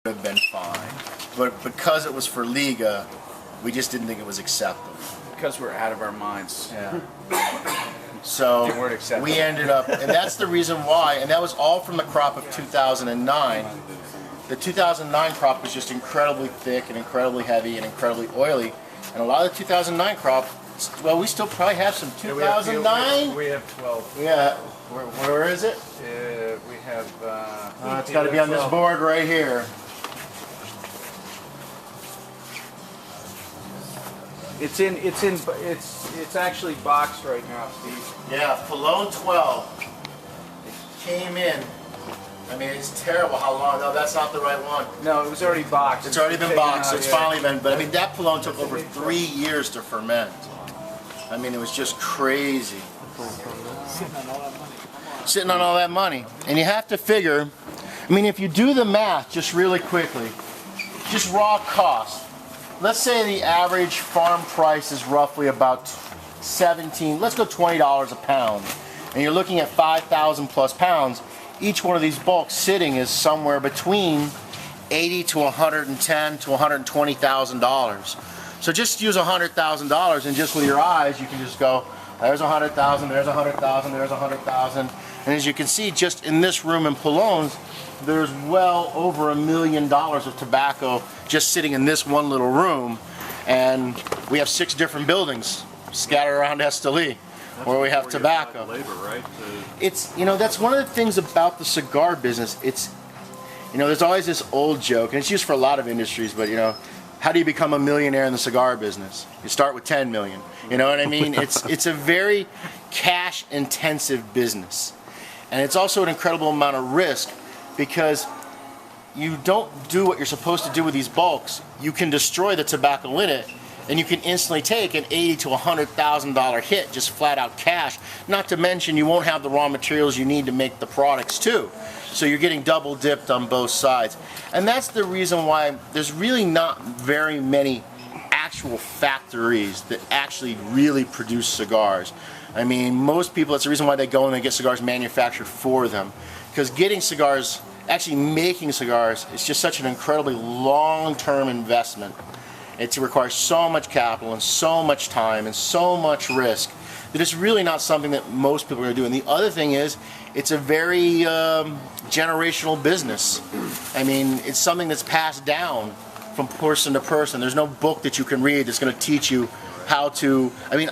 have been fine, but because it was for Liga, we just didn't think it was acceptable. Because we're out of our minds. Yeah. So They weren't acceptable. we ended up, and that's the reason why, and that was all from the crop of 2009. The 2009 crop was just incredibly thick and incredibly heavy and incredibly oily, and a lot of the 2009 crop, well, we still probably have some 2009. We have 12. Yeah. Where is it? We have. It's got to be on this board right here. It's actually boxed right now, Steve. Yeah, Pallone 12. It came in. I mean, it's terrible how long. No, that's not the right one. No, it was already boxed. It's already been boxed. It's finally been. But I mean, that Pallone took over 3 years to ferment. I mean, it was just crazy. Sitting on all that money. And you have to figure, I mean, if you do the math just really quickly, just raw cost. Let's say the average farm price is roughly about 17, let's go $20 a pound. And you're looking at 5,000 plus pounds. Each one of these bulks sitting is somewhere between $80 to $110 to $120,000. So just use $100,000 and just with your eyes you can just go, there's 100,000, there's 100,000, there's 100,000. And as you can see, just in this room in Pallone's, there's well over $1 million of tobacco just sitting in this one little room. And we have 6 different buildings scattered around Esteli where we have tobacco. Labor, right? It's, you know, that's one of the things about the cigar business. It's, you know, there's always this old joke, and it's used for a lot of industries, but, you know, how do you become a millionaire in the cigar business? You start with 10 million. You know what I mean? It's a very cash-intensive business. And it's also an incredible amount of risk because you don't do what you're supposed to do with these bulks. You can destroy the tobacco in it, and you can instantly take an $80,000 to $100,000 hit, just flat out cash. Not to mention you won't have the raw materials you need to make the products too. So you're getting double dipped on both sides. And that's the reason why there's really not very many actual factories that actually really produce cigars. I mean, most people, that's the reason why they go and they get cigars manufactured for them. Because getting cigars, actually making cigars, is just such an incredibly long-term investment. It requires so much capital and so much time and so much risk that it's really not something that most people are going to do. And the other thing is, it's a very generational business. I mean, it's something that's passed down from person to person. There's no book that you can read that's going to teach you how to, I mean,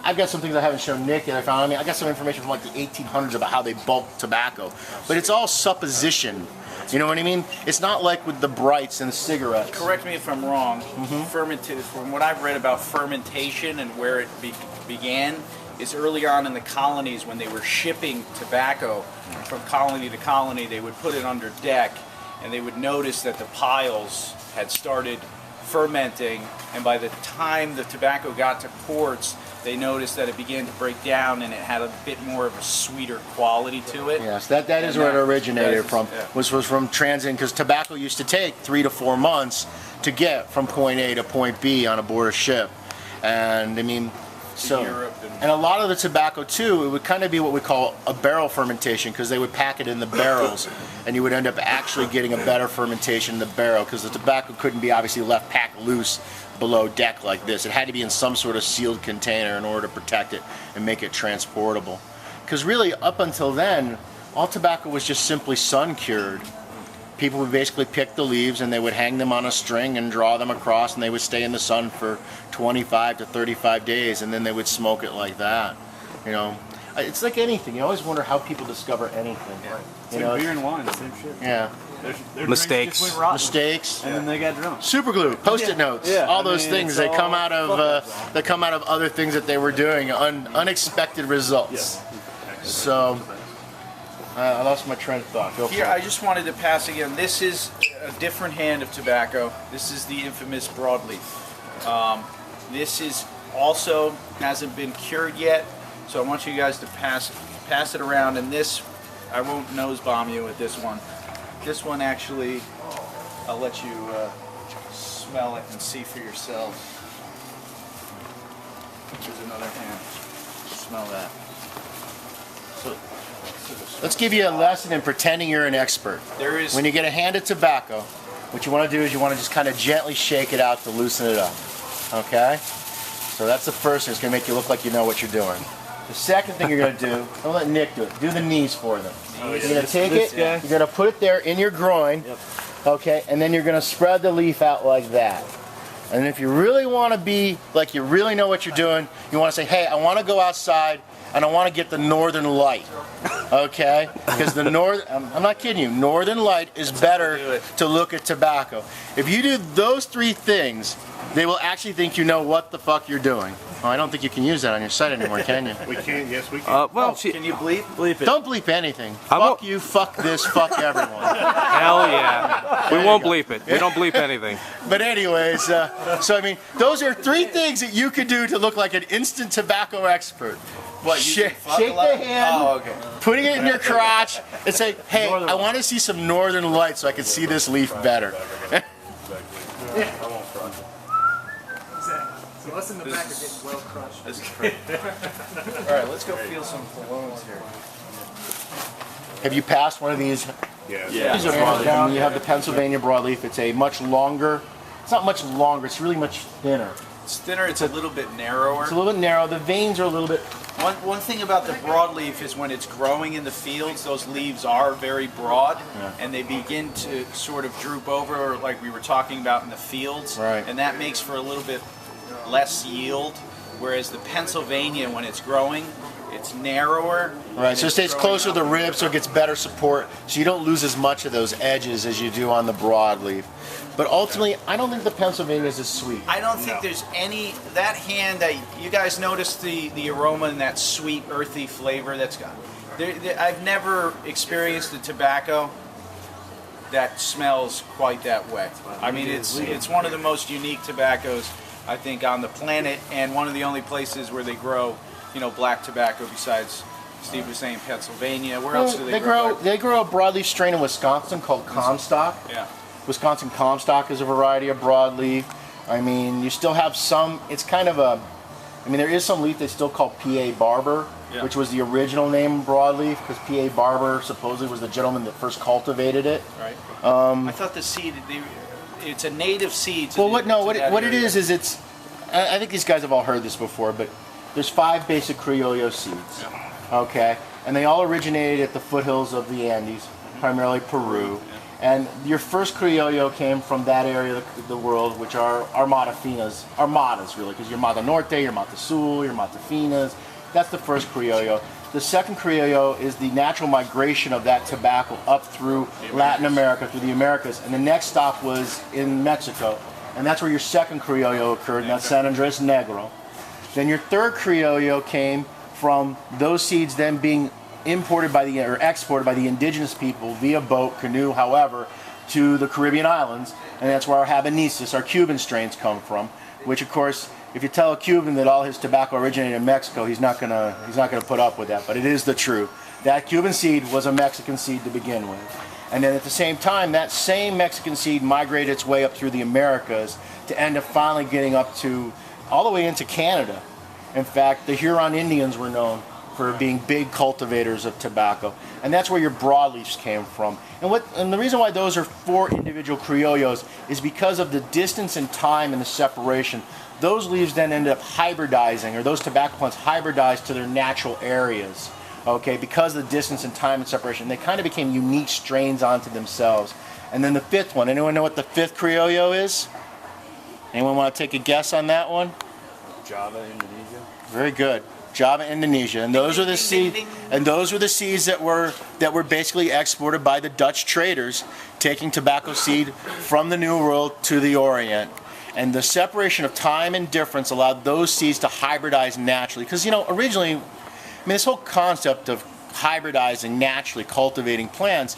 I've got some things I haven't shown Nick yet. I mean, I got some information from like the 1800s about how they bulk tobacco, but it's all supposition. You know what I mean? It's not like with the brights and cigarettes. Correct me if I'm wrong. From what I've read about fermentation and where it began, is early on in the colonies when they were shipping tobacco from colony to colony, they would put it under deck, and they would notice that the piles had started fermenting, and by the time the tobacco got to ports, they noticed that it began to break down and it had a bit more of a sweeter quality to it. Yes, that is where it originated from, was from transit, because tobacco used to take 3 to 4 months to get from point A to point B on a board of ship. And I mean, so, and a lot of the tobacco too, it would kind of be what we call a barrel fermentation, because they would pack it in the barrels and you would end up actually getting a better fermentation in the barrel, because the tobacco couldn't be obviously left packed loose below deck like this. It had to be in some sort of sealed container in order to protect it and make it transportable. Because really, up until then, all tobacco was just simply sun cured. People would basically pick the leaves and they would hang them on a string and draw them across, and they would stay in the sun for 25 to 35 days, and then they would smoke it like that. You know, it's like anything. You always wonder how people discover anything. Yeah. You know, beer and wine, same shit. Yeah. Their Mistakes. drinks just went rotten, Mistakes. and then they got drunk. Super glue, post-it notes, all those things. They come out of other things that they were doing, unexpected results. So. I lost my train of thought. Here, I just wanted to pass again. This is a different hand of tobacco. This is the infamous Broadleaf. This is also hasn't been cured yet, so I want you guys to pass it around. And this, I won't nose bomb you with this one. This one actually, I'll let you smell it and see for yourselves. Here's another hand. Smell that. So, Let's give you a lesson in pretending you're an expert. there is. When you get a hand of tobacco, what you want to do is you want to just kind of gently shake it out to loosen it up. Okay? So that's the first thing. It's going to make you look like you know what you're doing. The second thing you're going to do, don't let Nick do it. Do the knees for them. You're going to take it, you're going to put it there in your groin, okay, and then you're going to spread the leaf out like that. And if you really want to be like you really know what you're doing, you want to say, hey, I want to go outside and I want to get the northern light, okay? Because the I'm not kidding you, northern light is better to look at tobacco. If you do those three things, they will actually think you know what the fuck you're doing. Oh, I don't think you can use that on your site anymore, can you? We can, yes, we can. Can you bleep? Bleep it. Don't bleep anything. Fuck you, fuck this, fuck everyone. Hell yeah. We won't bleep it. We don't bleep anything. But anyways, so I mean, those are three things that you could do to look like an instant tobacco expert. What, Shake the hand, putting it in your crotch, and say, hey, I want to see some northern light so I can see this leaf better. So us in the back are getting well crushed. All right, let's go feel some colognes here. Have you passed one of these? Yeah. These are broadleaf. You have the Pennsylvania broadleaf. It's a much longer, it's not much longer, it's really much thinner. It's thinner, it's a little bit narrower. It's a little bit narrow, the veins are a little bit... One thing about the broadleaf is when it's growing in the fields, those leaves are very broad, and they begin to sort of droop over, like we were talking about in the fields, and that makes for a little bit less yield. Whereas the Pennsylvania, when it's growing, it's narrower. Right, so it stays closer to the ribs, so it gets better support, so you don't lose as much of those edges as you do on the broadleaf. But ultimately, I don't think the Pennsylvania is as sweet. I don't think there's any, that hand, you guys notice the aroma and that sweet, earthy flavor that's got. I've never experienced a tobacco that smells quite that way. I mean, it's one of the most unique tobaccos, I think, on the planet, and one of the only places where they grow, you know, black tobacco besides, Steve was saying, Pennsylvania. Where else do they grow? They grow a broadleaf strain in Wisconsin called Comstock. Yeah. Wisconsin Comstock is a variety of broadleaf. I mean, you still have some, it's kind of a, I mean, there is some leaf they still call PA Barber, which was the original name of broadleaf, because PA Barber supposedly was the gentleman that first cultivated it. Right. I thought the seed, it's a native seed. Well, what it is it's, I think these guys have all heard this before, but there's 5 basic Criollo seeds, okay? And they all originated at the foothills of the Andes, primarily Peru. And your first Criollo came from that area of the world, which are Armadas really, because your Mata Norte, your Mata Sul, your Mata Finas, that's the first Criollo. The second Criollo is the natural migration of that tobacco up through Latin America, through the Americas, and the next stop was in Mexico, and that's where your second Criollo occurred, and that's San Andres Negro. Then your third Criollo came from those seeds then being imported by or exported by the indigenous people via boat, canoe, however, to the Caribbean islands, and that's where our Habanesis, our Cuban strains, come from. Which, of course, if you tell a Cuban that all his tobacco originated in Mexico, he's not gonna put up with that. But it is the truth. That Cuban seed was a Mexican seed to begin with, and then at the same time, that same Mexican seed migrated its way up through the Americas to end up finally getting up to all the way into Canada. In fact, the Huron Indians were known for being big cultivators of tobacco, and that's where your broadleafs came from. And the reason why those are 4 individual Criollos is because of the distance and time and the separation. Those leaves then ended up hybridizing, or those tobacco plants hybridized to their natural areas, okay, because of the distance and time and separation. They kind of became unique strains onto themselves. And then the 5th one, anyone know what the 5th Criollo is? Anyone want to take a guess on that one? Java, Indonesia. Very good. Java, Indonesia, and those are the seeds. And those were the seeds that were basically exported by the Dutch traders, taking tobacco seed from the New World to the Orient. And the separation of time and difference allowed those seeds to hybridize naturally. Because, you know, originally, I mean, this whole concept of hybridizing naturally, cultivating plants,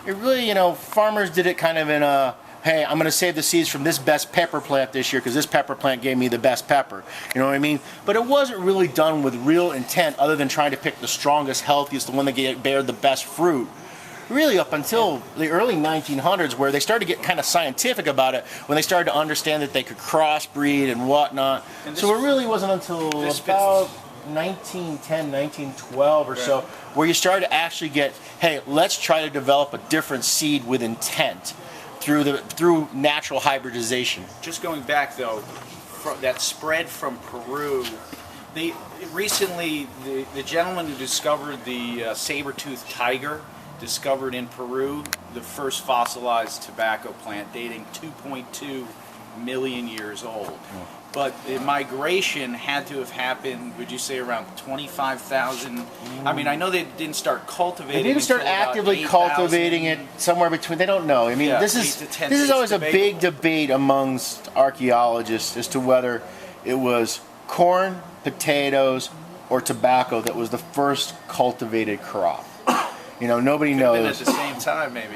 it really, you know, farmers did it kind of in a, hey, I'm going to save the seeds from this best pepper plant this year because this pepper plant gave me the best pepper. You know what I mean? But it wasn't really done with real intent other than trying to pick the strongest, healthiest, the one that bared the best fruit. Really up until the early 1900s, where they started to get kind of scientific about it, when they started to understand that they could crossbreed and whatnot. So it really wasn't until about 1910, 1912 or so, where you started to actually get, hey, let's try to develop a different seed with intent through natural hybridization. Just going back though, that spread from Peru. Recently, the gentleman who discovered the saber-toothed tiger discovered in Peru the first fossilized tobacco plant dating 2.2 million years old. But the migration had to have happened, would you say, around 25,000? I mean, I know they didn't start cultivating. They didn't start until about actively 8,000. cultivating it somewhere between. They don't know. I mean, Yeah, this 8 is to 10 this is always a debatable. big debate amongst archaeologists as to whether it was corn, potatoes, or tobacco that was the first cultivated crop. You know, nobody Could have been knows. at the same time, maybe.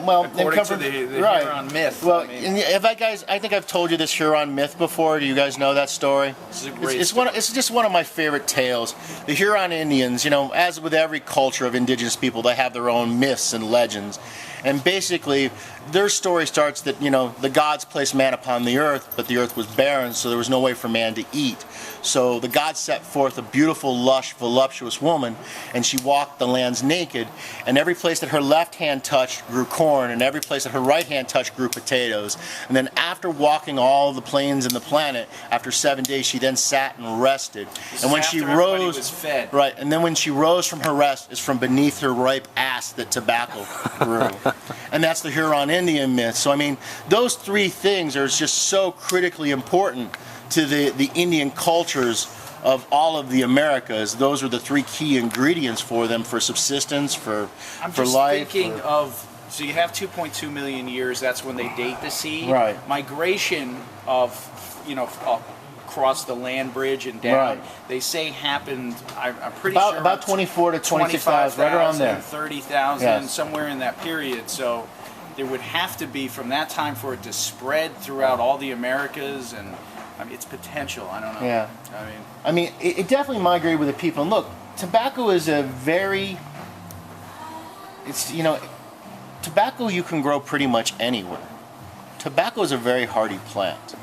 Well, According to the Huron myth. Well, I mean, and if I think I've told you this Huron myth before. Do you guys know that story? This is a great It's just one of my favorite tales. The Huron Indians, you know, as with every culture of indigenous people, they have their own myths and legends. And basically, their story starts that, you know, the gods placed man upon the earth, but the earth was barren, so there was no way for man to eat. So the gods set forth a beautiful, lush, voluptuous woman, and she walked the lands naked, and every place that her left hand touched grew corn, and every place that her right hand touched grew potatoes. And then after walking all the plains in the planet, after 7 days, she then sat and rested. And when she after everybody rose, was fed. right, and then when she rose from her rest, it's from beneath her ripe ass that tobacco grew. And that's the Huron Indian myth. So I mean, those three things are just so critically important to the Indian cultures of all of the Americas. Those are the three key ingredients for them, for subsistence, for I'm for just life. thinking of, so you have 2.2 million years, that's when they date the seed. Right. Migration of, you know, across the land bridge and down, Right. they say happened, I'm pretty about sure. about 24 to 26,000, right around there. 30,000, Yes. somewhere in that period. So there would have to be, from that time, for it to spread throughout all the Americas, and I mean, it's potential, I don't know. Yeah. I mean, It definitely migrated with the people. And look, tobacco is a very, it's, you know, tobacco you can grow pretty much anywhere. Tobacco is a very hardy plant.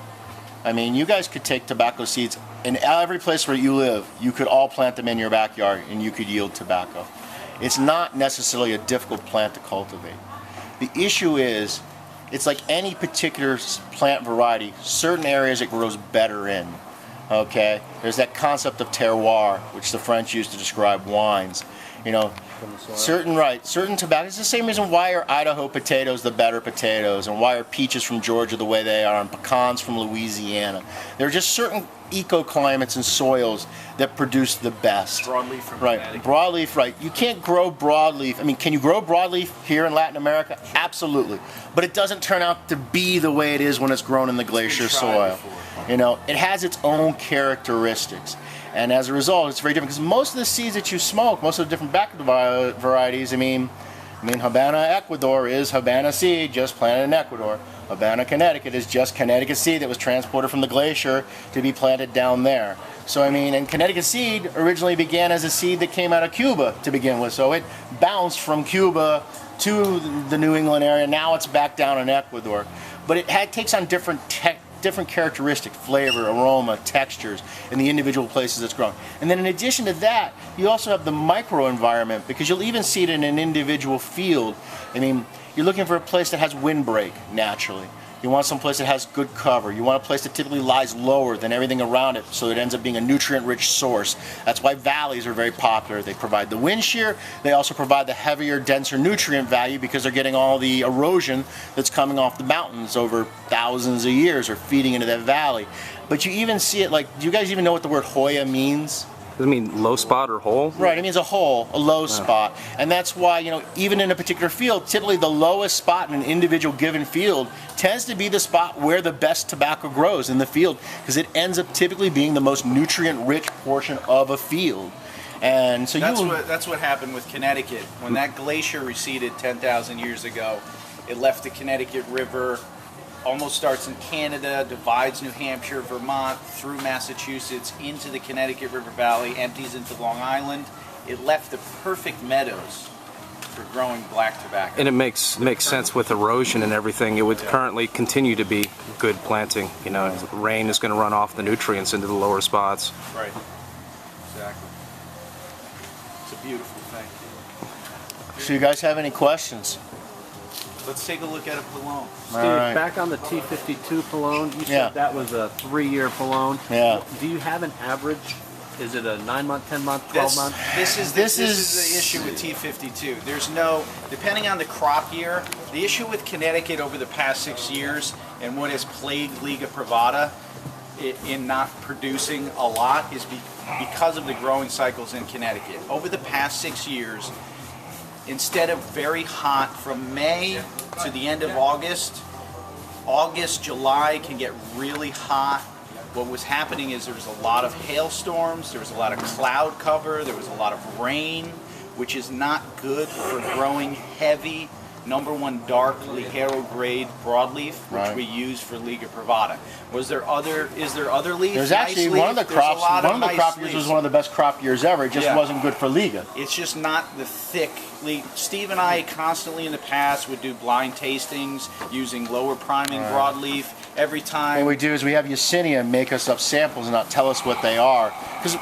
I mean, you guys could take tobacco seeds in every place where you live. You could all plant them in your backyard and you could yield tobacco. It's not necessarily a difficult plant to cultivate. The issue is, it's like any particular plant variety, certain areas it grows better in. Okay? There's that concept of terroir, which the French used to describe wines. You know, certain tobacco. It's the same reason why are Idaho potatoes the better potatoes, and why are peaches from Georgia the way they are, and pecans from Louisiana. There are just certain ecoclimates and soils that produce the best. broadleaf from Right, Connecticut. broadleaf, right. You can't grow broadleaf. I mean, can you grow broadleaf here in Latin America? Absolutely. But it doesn't turn out to be the way it is when it's grown in the glacier tried soil. before. You know, it has its own characteristics. And as a result, it's very different. Because most of the seeds that you smoke, most of the different tobacco varieties, I mean, Habana, Ecuador is Habana seed, just planted in Ecuador. Habana, Connecticut is just Connecticut seed that was transported from the glacier to be planted down there. So I mean, and Connecticut seed originally began as a seed that came out of Cuba to begin with. So it bounced from Cuba to the New England area. Now it's back down in Ecuador. But it takes on different characteristic, flavor, aroma, textures in the individual places it's grown. And then in addition to that, you also have the microenvironment, because you'll even see it in an individual field. I mean, you're looking for a place that has windbreak naturally. You want some place that has good cover. You want a place that typically lies lower than everything around it, so it ends up being a nutrient-rich source. That's why valleys are very popular. They provide the wind shear. They also provide the heavier, denser nutrient value, because they're getting all the erosion that's coming off the mountains over thousands of years or feeding into that valley. But you even see it, like, do you guys even know what the word Hoya means? Does it mean low spot or hole? Right, it means a hole, a low spot. And that's why, you know, even in a particular field, typically the lowest spot in an individual given field tends to be the spot where the best tobacco grows in the field, because it ends up typically being the most nutrient-rich portion of a field. And so That's what happened with Connecticut. When that glacier receded 10,000 years ago, it left the Connecticut River, almost starts in Canada, divides New Hampshire, Vermont, through Massachusetts, into the Connecticut River Valley, empties into Long Island. It left the perfect meadows for growing black tobacco. And it makes sense with erosion and everything. It would currently continue to be good planting. You know, rain is going to run off the nutrients into the lower spots. Right. Exactly. It's a beautiful thing. So you guys have any questions? Let's take a look at a Palone. Steve, right. back on the T52 Palone, you Yeah. said that was a 3-year Palone. Yeah. Do you have an average? Is it a 9-month, 10-month, 12-month? This is the issue with T52. There's no, depending on the crop year, the issue with Connecticut over the past 6 years and what has plagued Liga Privada in not producing a lot is because of the growing cycles in Connecticut. Over the past 6 years, instead of very hot from May to the end of August, July can get really hot. What was happening is there was a lot of hailstorms, there was a lot of cloud cover, there was a lot of rain, which is not good for growing heavy, #1 dark Ligero grade broadleaf, which Right. we use for Liga Privada. Is there other leaf? There's Nice actually leaf? one of the There's a crops. lot One of the nice crop years was leaves. one of the best crop years ever. It just Yeah. wasn't good for Liga. It's just not the thick leaf. Steve and I constantly in the past would do blind tastings using lower priming broadleaf every time. What we do is we have Yersinia make us up samples and not tell us what they are. Because,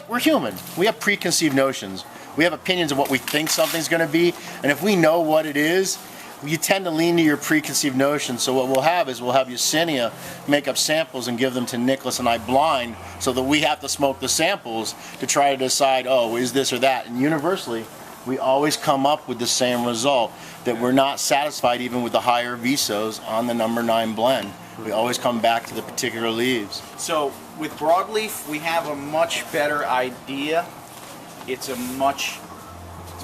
we're human. We have preconceived notions. We have opinions of what we think something's going to be. And if we know what it is, you tend to lean to your preconceived notions. So what we'll have Yersinia make up samples and give them to Nicholas and I blind, so that we have to smoke the samples to try to decide, oh, is this or that. And universally, we always come up with the same result, that we're not satisfied even with the higher VSOs on the #9 blend. We always come back to the particular leaves. So with broadleaf, we have a much better idea. It's much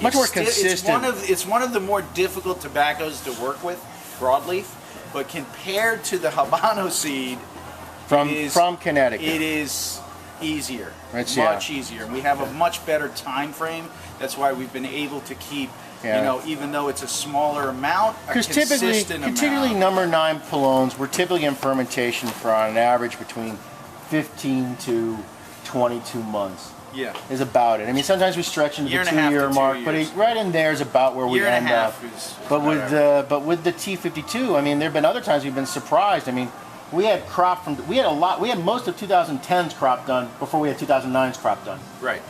more consistent. It's one of the more difficult tobaccos to work with, broadleaf. But compared to the Habano seed, From Connecticut. it is easier, It's- much yeah. easier. And we have a much better time frame. That's why we've been able to keep, even though it's a smaller amount, a Because consistent typically amount. #9 Palones, we're typically in fermentation for on an average between 15 to 22 months. Yeah. Is about it. I mean, sometimes we stretch into Year the and a half to 2-year 2 mark, years. but right in there is about where we Year and end a up. half is But about with the T52, I mean, there have been other times we've been surprised. I mean, we had most of 2010's crop done before we had 2009's crop done. right.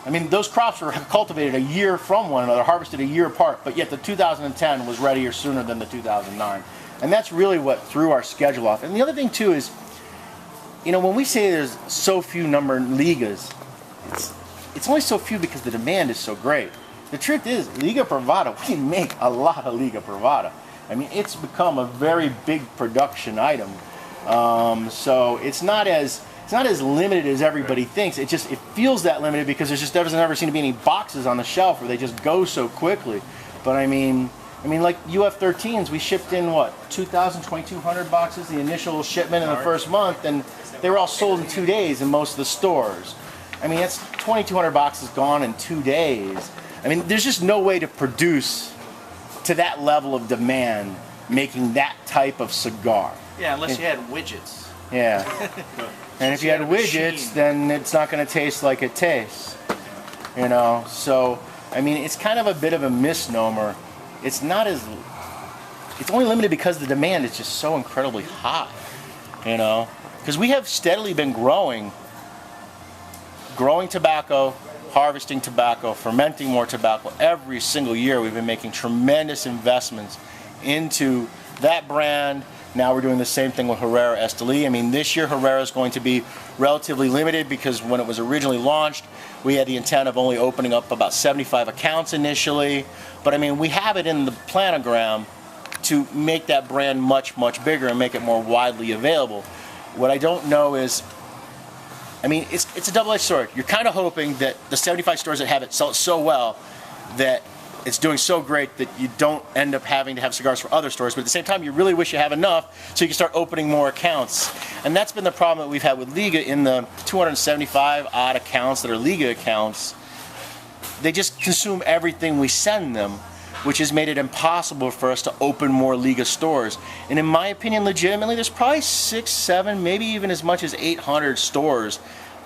I mean, those crops were cultivated a year from one another, harvested a year apart, but yet the 2010 was readier sooner than the 2009. And that's really what threw our schedule off. And the other thing, too, is, when we say there's so few number ligas, it's only so few because the demand is so great. The truth is, Liga Privada, we make a lot of Liga Privada. I mean, it's become a very big production item. So it's not as limited as everybody thinks. It feels that limited because doesn't ever seem to be any boxes on the shelf where they just go so quickly. But I mean, like UF13s, we shipped in 2,200 boxes the initial shipment in the first month, and they were all sold in 2 days in most of the stores. I mean, that's 2,200 boxes gone in 2 days. I mean, there's just no way to produce to that level of demand making that type of cigar. Yeah, unless you had widgets. Yeah. And if you had had a machine. widgets, then it's not going to taste like it tastes. So, I mean, it's kind of a bit of a misnomer. It's only limited because the demand is just so incredibly high. Because we have steadily been growing tobacco, harvesting tobacco, fermenting more tobacco. Every single year we've been making tremendous investments into that brand. Now we're doing the same thing with Herrera Esteli. I mean, this year Herrera is going to be relatively limited because when it was originally launched, we had the intent of only opening up about 75 accounts initially. But I mean, we have it in the planogram to make that brand much, much bigger and make it more widely available. What I don't know is, I mean, it's a double-edged sword. You're kind of hoping that the 75 stores that have it sell it so well that it's doing so great that you don't end up having to have cigars for other stores, but at the same time, you really wish you have enough so you can start opening more accounts. And that's been the problem that we've had with Liga. In the 275 odd accounts that are Liga accounts, they just consume everything we send them, which has made it impossible for us to open more Liga stores. And in my opinion, legitimately, there's probably 6, 7, maybe even as much as 800 stores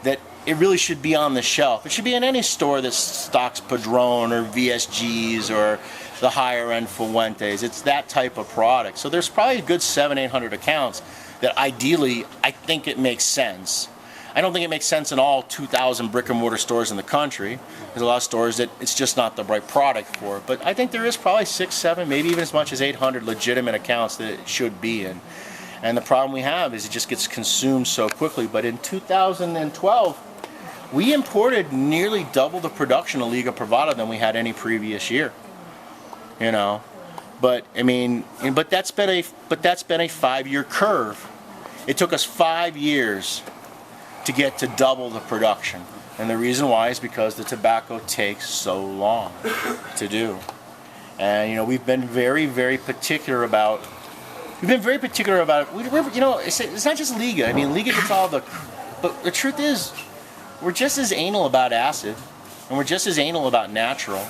that it really should be on the shelf. It should be in any store that stocks Padron or VSGs or the higher end Fuentes. It's that type of product. So there's probably a good 700, 800 accounts that ideally I think it makes sense. I don't think it makes sense in all 2,000 brick and mortar stores in the country. There's a lot of stores that it's just not the right product for. But I think there is probably 6, 7, maybe even as much as 800 legitimate accounts that it should be in. And the problem we have is it just gets consumed so quickly. But in 2012, we imported nearly double the production of Liga Privada than we had any previous year. You know, but I mean, but that's been a 5-year curve. It took us 5 years to get to double the production, and the reason why is because the tobacco takes so long to do. And you know, we've been very, very particular about. We're, you know, it's not just Liga. I mean, Liga gets all the, but the truth is, we're just as anal about acid, and we're just as anal about natural.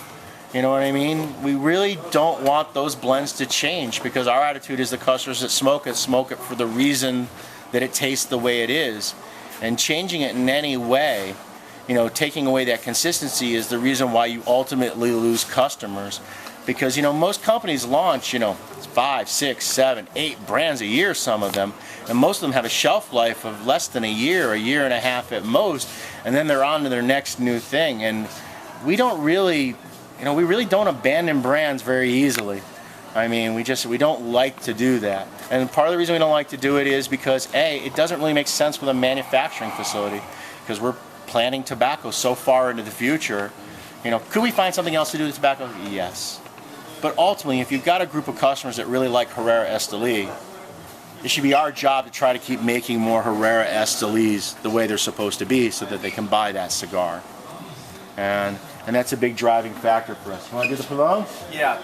You know what I mean? We really don't want those blends to change, because our attitude is the customers that smoke it for the reason that it tastes the way it is. And changing it in any way, you know, taking away that consistency is the reason why you ultimately lose customers. Because, you know, most companies launch, you know, 5, 6, 7, 8 brands a year, some of them, and most of them have a shelf life of less than a year and a half at most, and then they're on to their next new thing. And we don't really, you know, we really don't abandon brands very easily. I mean, we don't like to do that. And part of the reason we don't like to do it is because, A, it doesn't really make sense with a manufacturing facility, because we're planting tobacco so far into the future. You know, could we find something else to do with tobacco? Yes. But ultimately, if you've got a group of customers that really like Herrera Esteli, it should be our job to try to keep making more Herrera Estelis the way they're supposed to be, so that they can buy that cigar. And that's a big driving factor for us. You want to do the Pavone? Yeah.